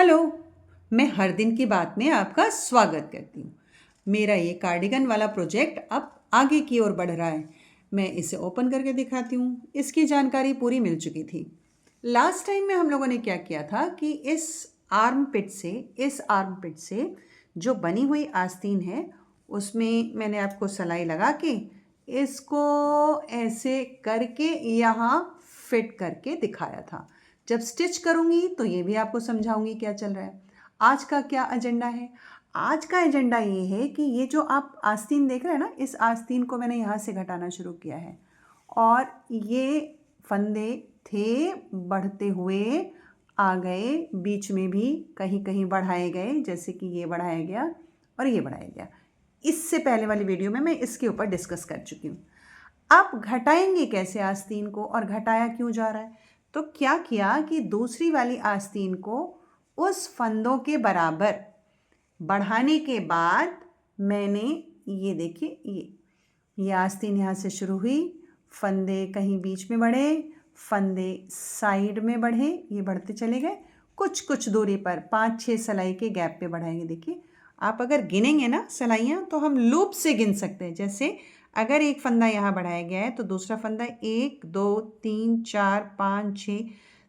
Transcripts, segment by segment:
Hello. मैं हर दिन की बात में आपका स्वागत करती हूँ। मेरा ये कार्डिगन वाला प्रोजेक्ट अब आगे की ओर बढ़ रहा है। मैं इसे ओपन करके दिखाती हूँ। इसकी जानकारी पूरी मिल चुकी थी। लास्ट टाइम में हम लोगों ने क्या किया था कि इस आर्म पिट से जो बनी हुई आस्तीन है उसमें मैंने आपको सलाई लगा के इसको ऐसे करके यहाँ फिट करके दिखाया था। जब स्टिच करूँगी तो ये भी आपको समझाऊंगी क्या चल रहा है। आज का क्या एजेंडा है? आज का एजेंडा ये है कि ये जो आप आस्तीन देख रहे हैं ना, इस आस्तीन को मैंने यहाँ से घटाना शुरू किया है और ये फंदे थे बढ़ते हुए आ गए, बीच में भी कहीं कहीं बढ़ाए गए, जैसे कि ये बढ़ाया गया और ये बढ़ाया गया। इससे पहले वाली वीडियो में मैं इसके ऊपर डिस्कस कर चुकी हूँ। अब घटाएंगे कैसे आस्तीन को और घटाया क्यों जा रहा है? तो क्या किया कि दूसरी वाली आस्तीन को उस फंदों के बराबर बढ़ाने के बाद मैंने ये देखिए, ये आस्तीन यहाँ से शुरू हुई, फंदे कहीं बीच में बढ़े, फंदे साइड में बढ़े, ये बढ़ते चले गए। कुछ कुछ दूरी पर 5-6 सलाई के गैप पे बढ़ाएंगे। देखिए, आप अगर गिनेंगे ना सलाइयाँ तो हम लूप से गिन सकते हैं। जैसे अगर एक फंदा यहाँ बढ़ाया गया है तो दूसरा फंदा 1 2 3 4 5 6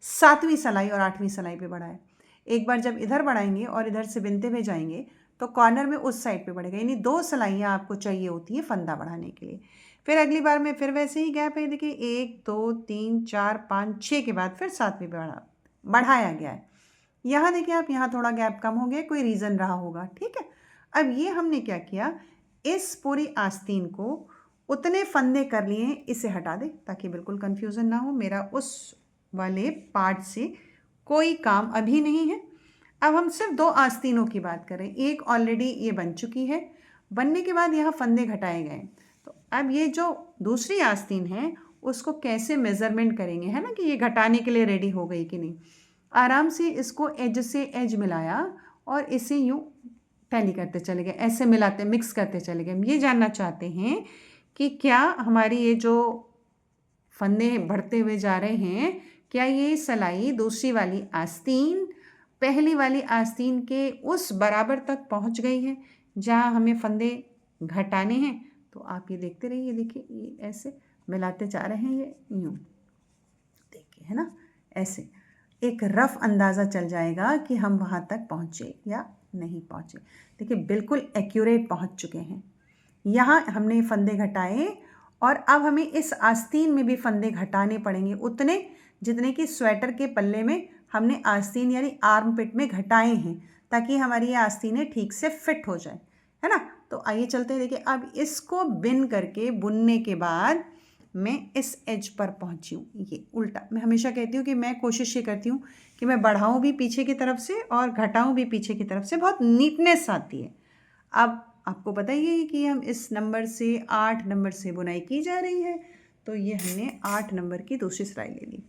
7वीं सलाई और 8वीं सलाई पे बढ़ा है। एक बार जब इधर बढ़ाएंगे और इधर से बिनते हुए जाएंगे तो कॉर्नर में उस साइड पे बढ़ेगा, यानी 2 सलाइयाँ आपको चाहिए होती है फंदा बढ़ाने के लिए। फिर अगली बार में फिर वैसे ही गैप है। देखिए 1 2 3 4 5 6 के बाद फिर 7वीं पे बढ़ाया गया है। यहाँ देखिए आप, यहाँ थोड़ा गैप कम हो गया, कोई रीज़न रहा होगा, ठीक है। अब ये हमने क्या किया, इस पूरी आस्तीन को उतने फंदे कर लिए, इसे हटा दे ताकि बिल्कुल कन्फ्यूज़न ना हो। मेरा उस वाले पार्ट से कोई काम अभी नहीं है। अब हम सिर्फ 2 आस्तीनों की बात करें। एक ऑलरेडी ये बन चुकी है, बनने के बाद यहाँ फंदे घटाए गए। तो अब ये जो दूसरी आस्तीन है उसको कैसे मेज़रमेंट करेंगे, है ना, कि ये घटाने के लिए रेडी हो गई कि नहीं। आराम से इसको एज से एज मिलाया और इसे यूँ टैली करते चले गए, ऐसे मिलाते मिक्स करते चले गए। हम ये जानना चाहते हैं कि क्या हमारी ये जो फंदे बढ़ते हुए जा रहे हैं, क्या ये सलाई दूसरी वाली आस्तीन पहली वाली आस्तीन के उस बराबर तक पहुंच गई है जहां हमें फंदे घटाने हैं। तो आप ये देखते रहिए, देखिए ये ऐसे मिलाते जा रहे हैं, ये यूँ देखिए, है ना, ऐसे एक रफ अंदाज़ा चल जाएगा कि हम वहाँ तक पहुँचे या नहीं पहुँचे। देखिए बिल्कुल एक्यूरेट पहुँच चुके हैं। यहाँ हमने फंदे घटाए और अब हमें इस आस्तीन में भी फंदे घटाने पड़ेंगे, उतने जितने कि स्वेटर के पल्ले में हमने आस्तीन यानी आर्म पिट में घटाए हैं, ताकि हमारी ये आस्तीनें ठीक से फिट हो जाए, है ना। तो आइए चलते हैं। देखिए अब इसको बिन करके बुनने के बाद मैं इस एज पर पहुंची हूँ, ये उल्टा। मैं हमेशा कहती हूँ कि मैं कोशिश ये करती हूँ कि मैं बढ़ाऊँ भी पीछे की तरफ से और घटाऊँ भी पीछे की तरफ से, बहुत नीटनेस आती है। अब आपको पता ही है कि हम इस नंबर से 8 नंबर से बुनाई की जा रही है, तो ये हमने 8 नंबर की दूसरी सिलाई ले ली।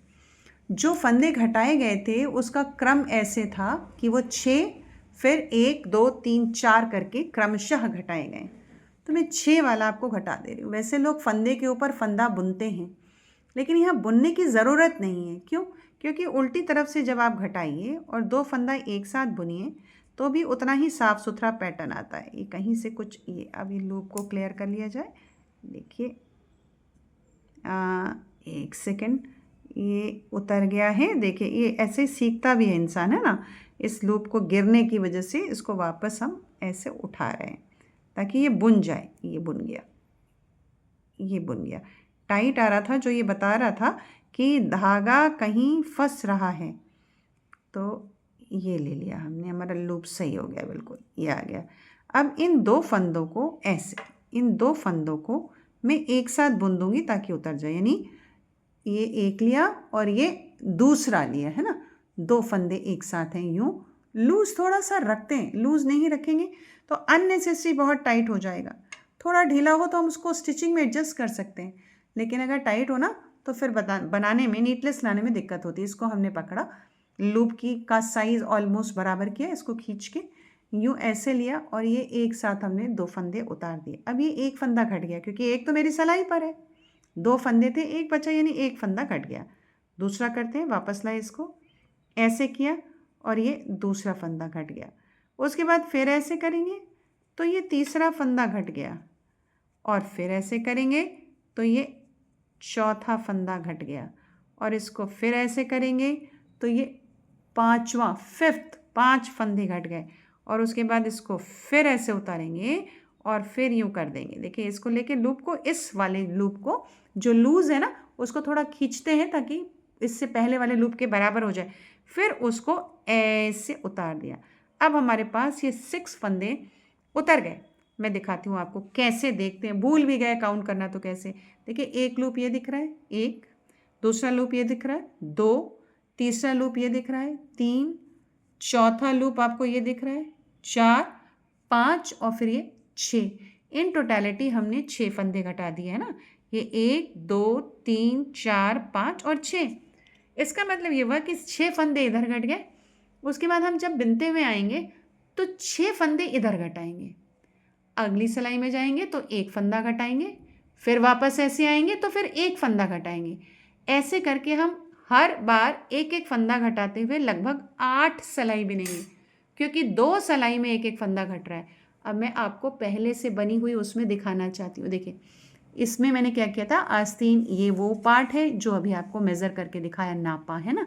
जो फंदे घटाए गए थे उसका क्रम ऐसे था कि वो 6 फिर 1 2 3 4 करके क्रमशः घटाए गए। तो मैं 6 वाला आपको घटा दे रही हूँ। वैसे लोग फंदे के ऊपर फंदा बुनते हैं, लेकिन यहाँ बुनने की ज़रूरत नहीं है। क्यों? क्योंकि उल्टी तरफ से जब आप घटाइए और 2 फंदा एक साथ बुनिए तो भी उतना ही साफ़ सुथरा पैटर्न आता है। ये कहीं से कुछ, ये अब ये लूप को क्लियर कर लिया जाए। देखिए एक सेकेंड, ये उतर गया है। देखिए ये ऐसे सीखता भी है इंसान, है ना। इस लूप को गिरने की वजह से इसको वापस हम ऐसे उठा रहे हैं ताकि ये बुन जाए। ये बुन गया, ये बुन गया। टाइट आ रहा था, जो ये बता रहा था कि धागा कहीं फंस रहा है, तो ये ले लिया हमने, हमारा लूप सही हो गया, बिल्कुल ये आ गया। अब इन 2 फंदों को ऐसे, इन 2 फंदों को मैं एक साथ बुन दूंगी ताकि उतर जाए। यानी ये एक लिया और ये दूसरा लिया, है ना। 2 फंदे एक साथ हैं, यूँ लूज़ थोड़ा सा रखते हैं। लूज़ नहीं रखेंगे तो अननेसेसरी बहुत टाइट हो जाएगा। थोड़ा ढीला हो तो हम उसको स्टिचिंग में एडजस्ट कर सकते हैं, लेकिन अगर टाइट हो ना तो फिर बनाने में, नीटनेस लाने में दिक्कत होती है। इसको हमने पकड़ा, लूप की का साइज़ ऑलमोस्ट बराबर किया, इसको खींच के यूँ ऐसे लिया और ये एक साथ हमने 2 फंदे उतार दिए। अब ये एक फंदा घट गया क्योंकि एक तो मेरी सलाई पर है, 2 फंदे थे, एक बचा, यानी एक फंदा घट गया। दूसरा करते हैं, वापस लाए इसको, ऐसे किया और ये दूसरा फंदा घट गया। उसके बाद फिर ऐसे करेंगे तो ये तीसरा फंदा घट गया, और फिर ऐसे करेंगे तो ये चौथा फंदा घट गया, और इसको फिर ऐसे करेंगे तो ये पांचवा, फिफ्थ, 5 फंदे घट गए। और उसके बाद इसको फिर ऐसे उतारेंगे और फिर यूँ कर देंगे। देखिए इसको लेके लूप को, इस वाले लूप को जो लूज़ है ना उसको थोड़ा खींचते हैं ताकि इससे पहले वाले लूप के बराबर हो जाए। फिर उसको ऐसे उतार दिया। अब हमारे पास ये 6 फंदे उतर गए। मैं दिखाती हूँ आपको कैसे, देखते हैं, भूल भी गए काउंट करना तो कैसे। देखिए एक लूप ये दिख रहा है 1, दूसरा लूप ये दिख रहा है 2, तीसरा लूप ये दिख रहा है 3, चौथा लूप आपको ये दिख रहा है 4, 5 और फिर ये 6। इन टोटलिटी हमने 6 फंदे घटा दिए है ना। ये 1 2 3 4 5 और 6। इसका मतलब ये हुआ कि 6 फंदे इधर घट गए। उसके बाद हम जब बिनते हुए आएंगे तो 6 फंदे इधर घटाएंगे। अगली सिलाई में जाएंगे तो 1 फंदा घटाएंगे, फिर वापस ऐसे आएंगे तो फिर 1 फंदा घटाएंगे। ऐसे करके हम हर बार 1-1 फंदा घटाते हुए लगभग 8 सिलाई बिनेंगे, क्योंकि 2 सिलाई में 1-1 फंदा घट रहा है। अब मैं आपको पहले से बनी हुई उसमें दिखाना चाहती हूँ। देखिए इसमें मैंने क्या किया था, आस्तीन ये वो पार्ट है जो अभी आपको मेज़र करके दिखाया, नापा है ना।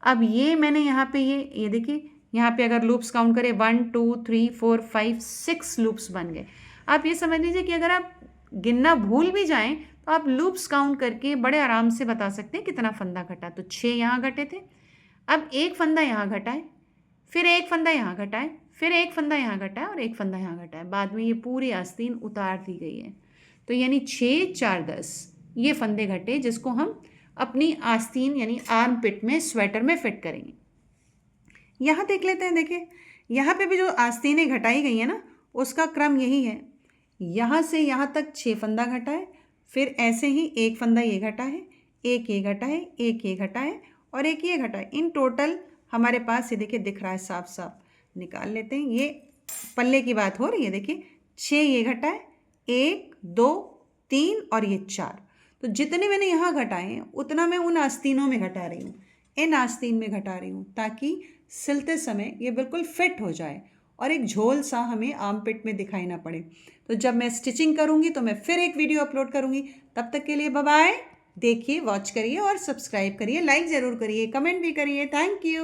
अब ये मैंने यहाँ पे ये देखिए यहाँ पे अगर लूप्स काउंट करें 1 2 3 4 5 6 लूप्स बन गए। आप ये समझ लीजिए कि अगर आप गिनना भूल भी जाएं तो आप लूप्स काउंट करके बड़े आराम से बता सकते हैं कितना फंदा घटा। तो 6 यहाँ घटे थे, अब 1 फंदा यहाँ घटाए, फिर 1 फंदा यहाँ घटाए, फिर 1 फंदा यहाँ घटाए और 1 फंदा यहाँ घटाए। बाद में ये पूरी आस्तीन उतार दी गई है। तो यानी 6 4 10 ये फंदे घटे जिसको हम अपनी आस्तीन यानी आर्म पिट में, स्वेटर में फिट करेंगे। यहाँ देख लेते हैं। देखिए यहाँ पे भी जो आस्तीनें घटाई गई हैं ना उसका क्रम यही है। यहाँ से यहाँ तक 6 फंदा घटा है, फिर ऐसे ही 1 फंदा ये घटा है, 1 ये घटा है, 1 ये घटा है और 1 ये घटा है। इन टोटल हमारे पास ये देखिए दिख रहा है, साफ साफ निकाल लेते हैं। ये पल्ले की बात हो रही है। देखिए 6 ये घटा है, 1 2 3 और ये 4। तो जितने मैंने यहाँ घटाए हैं उतना मैं उन आस्तीनों में घटा रही हूँ, इन आस्तीन में घटा रही हूँ, ताकि सिलते समय ये बिल्कुल फिट हो जाए और एक झोल सा हमें आर्म पिट में दिखाई ना पड़े। तो जब मैं स्टिचिंग करूँगी तो मैं फिर एक वीडियो अपलोड करूँगी। तब तक के लिए बाय बाय। देखिए, वॉच करिए और सब्सक्राइब करिए, लाइक ज़रूर करिए, कमेंट भी करिए। Thank you.